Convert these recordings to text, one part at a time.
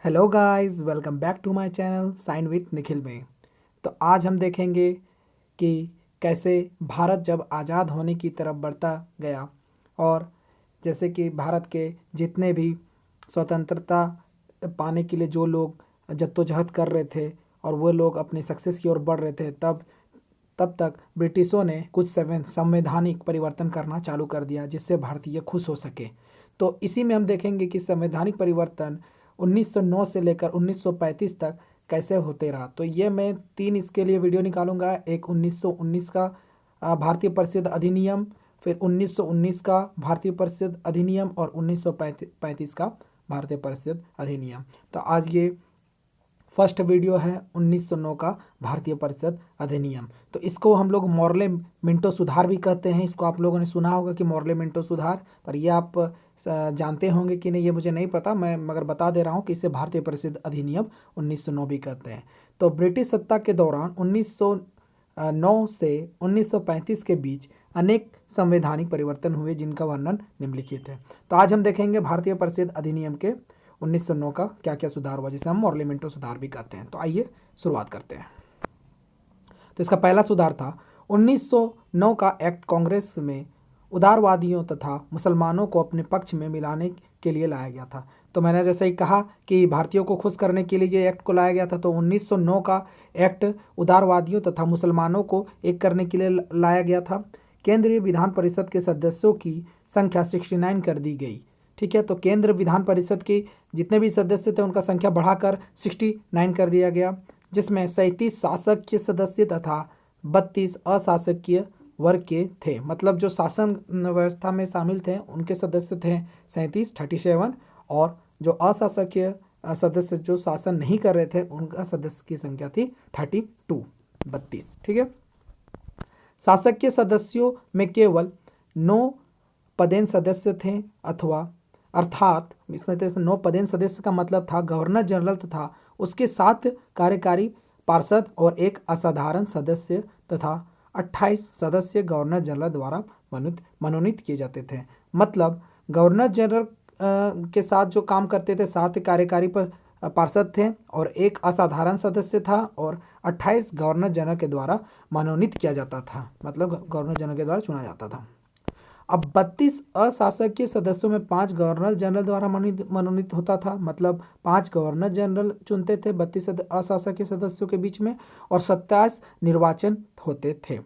Hello guys, welcome back to my channel sign with Nikhil में। तो आज हम देखेंगे कि कैसे भारत जब आज़ाद होने की तरफ बढ़ता गया और जैसे कि भारत के जितने भी स्वतंत्रता पाने के लिए जो लोग जद्दोजहद कर रहे थे और वो लोग अपनी सक्सेस की ओर बढ़ रहे थे, तब तब तक ब्रिटिशों ने कुछ संवैधानिक परिवर्तन करना चालू कर दिया जिससे भारतीय खुश हो सके। तो इसी में हम देखेंगे कि संवैधानिक परिवर्तन 1909 से लेकर 1935 तक कैसे होते रहा। तो ये मैं तीन इसके लिए वीडियो निकालूंगा। एक 1919 का भारतीय परिषद अधिनियम, फिर 1919 का भारतीय परिषद अधिनियम और 1935 का भारतीय परिषद अधिनियम। तो आज ये फर्स्ट वीडियो है 1909 का भारतीय परिषद अधिनियम। तो इसको हम लोग मॉर्ले मिंटो सुधार भी कहते हैं। इसको आप लोगों ने सुना होगा कि मॉर्ले मिंटो सुधार, पर ये आप जानते होंगे कि नहीं ये मुझे नहीं पता, मैं मगर बता दे रहा हूँ कि इसे भारतीय परिषद अधिनियम 1909 भी कहते हैं। तो ब्रिटिश सत्ता के दौरान 1909 से 1935 के बीच अनेक संवैधानिक परिवर्तन हुए जिनका वर्णन निम्नलिखित है। तो आज हम देखेंगे भारतीय परिषद अधिनियम के 1909 का क्या क्या सुधार हुआ, जिसे हम मॉर्लिमेंटो सुधार भी कहते हैं। तो आइए शुरुआत करते हैं। तो इसका पहला सुधार था 1909 का एक्ट कांग्रेस में उदारवादियों तथा मुसलमानों को अपने पक्ष में मिलाने के लिए लाया गया था। तो मैंने जैसे ही कहा कि भारतीयों को खुश करने के लिए ये एक्ट को लाया गया था, तो 1909 का एक्ट उदारवादियों तथा मुसलमानों को एक करने के लिए लाया गया था। केंद्रीय विधान परिषद के सदस्यों की संख्या 69 कर दी गई। ठीक है, तो केंद्र विधान परिषद के जितने भी सदस्य थे उनका संख्या बढ़ाकर 69 कर दिया गया, जिसमें 37 शासकीय सदस्य तथा 32 अशासकीय वर्ग के थे। मतलब जो शासन व्यवस्था में शामिल थे उनके सदस्य थे 37 और जो अशासकीय सदस्य जो शासन नहीं कर रहे थे उनका सदस्य की संख्या थी 32। ठीक है, शासकीय सदस्यों में केवल 9 पदेन सदस्य थे अर्थात इसमें 9 पदेन सदस्य का मतलब था गवर्नर जनरल तथा उसके 7 कार्यकारी पार्षद और एक असाधारण सदस्य तथा 28 सदस्य गवर्नर जनरल द्वारा मनोनीत किए जाते थे। मतलब गवर्नर जनरल के साथ जो काम करते थे 7 कार्यकारी पार्षद थे और एक असाधारण सदस्य था और 28 गवर्नर जनरल के द्वारा मनोनीत किया जाता था, मतलब गवर्नर जनरल के द्वारा चुना जाता था। अब 32 अशासकीय सदस्यों में 5 गवर्नर जनरल द्वारा मनोनीत होता था, मतलब 5 गवर्नर जनरल चुनते थे 32 अशासकीय सदस्यों के बीच में, और 27 निर्वाचन होते थे।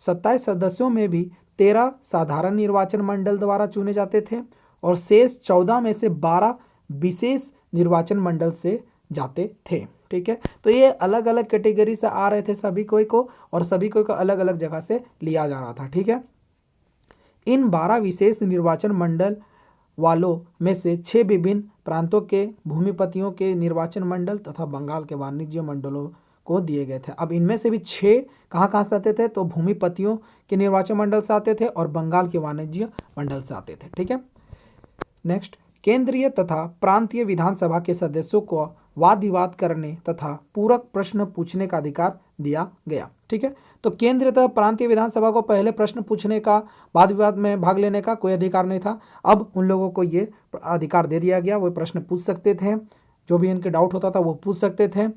27 सदस्यों में भी 13 साधारण निर्वाचन मंडल द्वारा चुने जाते थे और शेष 14 में से 12 विशेष निर्वाचन मंडल से जाते थे। ठीक है, तो ये अलग अलग कैटेगरी से आ रहे थे सभी कोई को, और सभी कोई को अलग अलग जगह से लिया जा रहा था। ठीक है, इन 12 विशेष निर्वाचन मंडल वालों में से 6 विभिन्न प्रांतों के भूमिपतियों के निर्वाचन मंडल तथा बंगाल के वाणिज्य मंडलों को दिए गए थे। अब इनमें से भी 6 कहाँ से आते थे, तो भूमिपतियों के निर्वाचन मंडल से आते थे और बंगाल के वाणिज्य मंडल से आते थे। ठीक है, नेक्स्ट, केंद्रीय तथा प्रांतीय विधानसभा के सदस्यों को वाद विवाद करने तथा पूरक प्रश्न पूछने का अधिकार दिया गया। ठीक है, तो केंद्रीय तथा प्रांतीय विधानसभा को पहले प्रश्न पूछने का, वाद विवाद में भाग लेने का कोई अधिकार नहीं था। अब उन लोगों को ये अधिकार दे दिया गया, वो प्रश्न पूछ सकते थे, जो भी इनके डाउट होता था वो पूछ सकते थे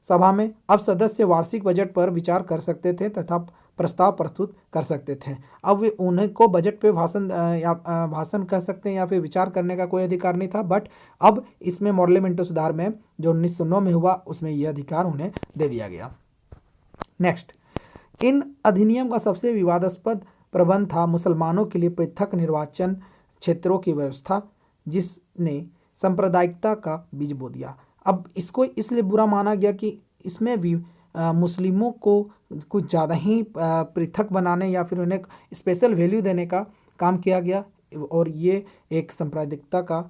सभा में। अब सदस्य वार्षिक बजट पर विचार कर सकते थे तथा प्रस्ताव प्रस्तुत कर सकते थे। अब वे उन्हें को बजट पे भाषण कह सकते हैं या फिर विचार करने का कोई अधिकार नहीं था, बट अब इसमें मॉडलिमेंटो सुधार में जो 1909 में हुआ उसमें यह अधिकार उन्हें दे दिया गया। नेक्स्ट, इन अधिनियम का सबसे विवादास्पद प्रबंध था मुसलमानों के लिए पृथक निर्वाचन क्षेत्रों की व्यवस्था, जिसने सांप्रदायिकता का बीज बो दिया। अब इसको इसलिए बुरा माना गया कि इसमें भी मुस्लिमों को कुछ ज़्यादा ही पृथक बनाने या फिर उन्हें स्पेशल वैल्यू देने का काम किया गया और ये एक सांप्रदायिकता का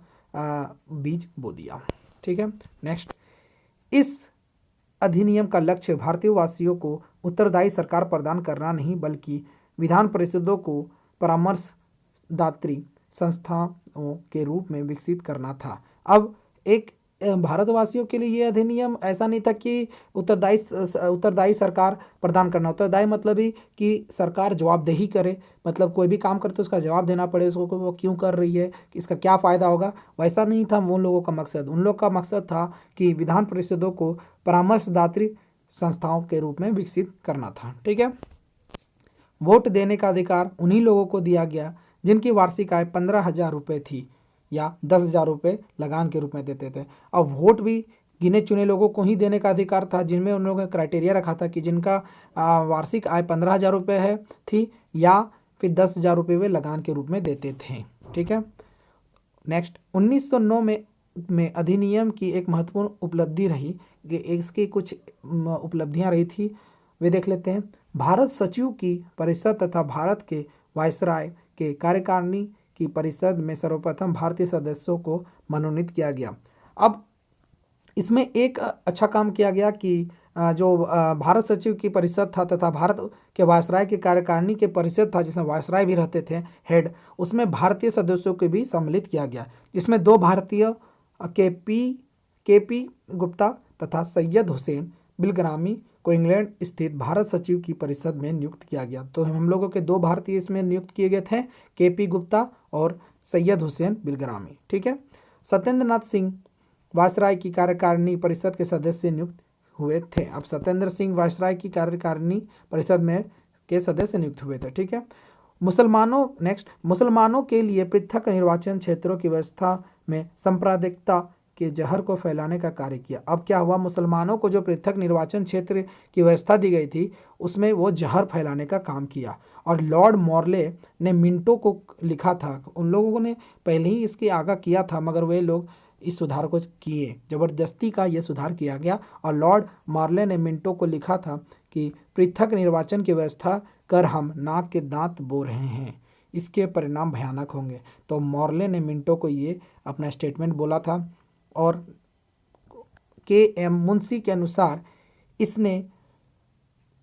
बीज बो दिया। ठीक है, नेक्स्ट, इस अधिनियम का लक्ष्य भारतीय वासियों को उत्तरदायी सरकार प्रदान करना नहीं बल्कि विधान परिषदों को परामर्शदात्री संस्थाओं के रूप में विकसित करना था। अब एक भारतवासियों के लिए ये अधिनियम ऐसा नहीं था कि उत्तरदायी सरकार प्रदान करना। उत्तरदायी मतलब ही कि सरकार जवाबदेही करे, मतलब कोई भी काम करे तो उसका जवाब देना पड़े उसको कि वो क्यों कर रही है, कि इसका क्या फ़ायदा होगा। वैसा नहीं था उन लोगों का मकसद। उन लोग का मकसद था कि विधान परिषदों को परामर्शदात्री संस्थाओं के रूप में विकसित करना था। ठीक है। वोट देने का अधिकार उन्हीं लोगों को दिया गया जिनकी वार्षिक आय 15,000 रुपये थी या 10,000 रुपये लगान के रूप में देते थे। अब वोट भी गिने चुने लोगों को ही देने का अधिकार था, जिनमें उन लोगों ने क्राइटेरिया रखा था कि जिनका वार्षिक आय 15,000 रुपये है थी या फिर 10,000 रुपये वे लगान के रूप में देते थे। ठीक है। नेक्स्ट 1909 में अधिनियम की एक महत्वपूर्ण उपलब्धि रही कि इसकी कुछ उपलब्धियां रही थी, वे देख लेते हैं। भारत सचिव की परिषद तथा भारत के वायसराय के कार्यकारिणी की परिषद में सर्वप्रथम भारतीय सदस्यों को मनोनीत किया गया। अब इसमें एक अच्छा काम किया गया कि जो भारत सचिव की परिषद था तथा भारत के वायसराय के कार्यकारिणी के परिषद था जिसमें वायसराय भी रहते थे हेड, उसमें भारतीय सदस्यों को भी सम्मिलित किया गया, जिसमें 2 भारतीय के पी गुप्ता तथा सैयद हुसैन बिलग्रामी को इंग्लैंड स्थित भारत सचिव की परिषद में नियुक्त किया गया। तो हम लोगों के 2 भारतीय इसमें नियुक्त किए गए थे, के.पी. गुप्ता और सैयद हुसैन बिलग्रामी। ठीक है। सत्येंद्र नाथ सिंह वायसराय की कार्यकारिणी परिषद के सदस्य नियुक्त हुए थे। अब सत्येंद्र सिंह वायसराय की कार्यकारिणी परिषद में के सदस्य नियुक्त हुए थे। ठीक है। मुसलमानों के लिए पृथक निर्वाचन क्षेत्रों की व्यवस्था में सांप्रदायिकता के जहर को फैलाने का कार्य किया। अब क्या हुआ, मुसलमानों को जो पृथक निर्वाचन क्षेत्र की व्यवस्था दी गई थी उसमें वो जहर फैलाने का काम किया। और लॉर्ड मॉर्ले ने मिंटो को लिखा था, उन लोगों ने पहले ही इसकी आगाह किया था मगर वे लोग इस सुधार को किए, जबरदस्ती का यह सुधार किया गया। और लॉर्ड मॉर्ले ने मिंटो को लिखा था कि पृथक निर्वाचन की व्यवस्था कर हम नाक के दांत बो रहे हैं, इसके परिणाम भयानक होंगे। तो मॉर्ले ने मिंटो को ये अपना स्टेटमेंट बोला था। और के.एम. मुंशी के अनुसार इसने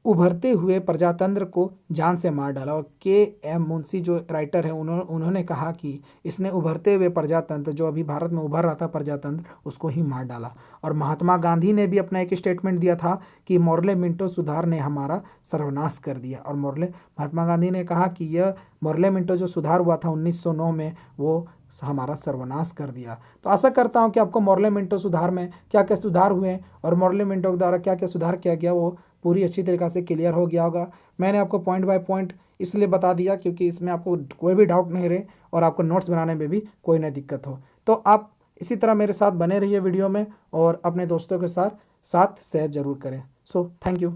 उभरते हुए प्रजातंत्र को जान से मार डाला। और के.एम. मुंशी जो राइटर हैं उन्होंने कहा कि इसने उभरते हुए प्रजातंत्र, जो अभी भारत में उभर रहा था प्रजातंत्र, उसको ही मार डाला। और महात्मा गांधी ने भी अपना एक स्टेटमेंट दिया था कि मॉर्ले मिंटो सुधार ने हमारा सर्वनाश कर दिया। और महात्मा गांधी ने कहा कि यह मॉर्ले मिंटो जो सुधार हुआ था 1909 में, वो हमारा सर्वनाश कर दिया। तो आशा करता हूं कि आपको मॉर्ले मिंटो सुधार में क्या क्या सुधार हुए और मॉर्ले मिंटो के द्वारा क्या क्या सुधार किया गया वो पूरी अच्छी तरीक़ा से क्लियर हो गया होगा। मैंने आपको पॉइंट बाय पॉइंट इसलिए बता दिया क्योंकि इसमें आपको कोई भी डाउट नहीं रहे और आपको नोट्स बनाने में भी कोई ना दिक्कत हो। तो आप इसी तरह मेरे साथ बने रहिए वीडियो में और अपने दोस्तों के साथ शेयर ज़रूर करें। So thank you.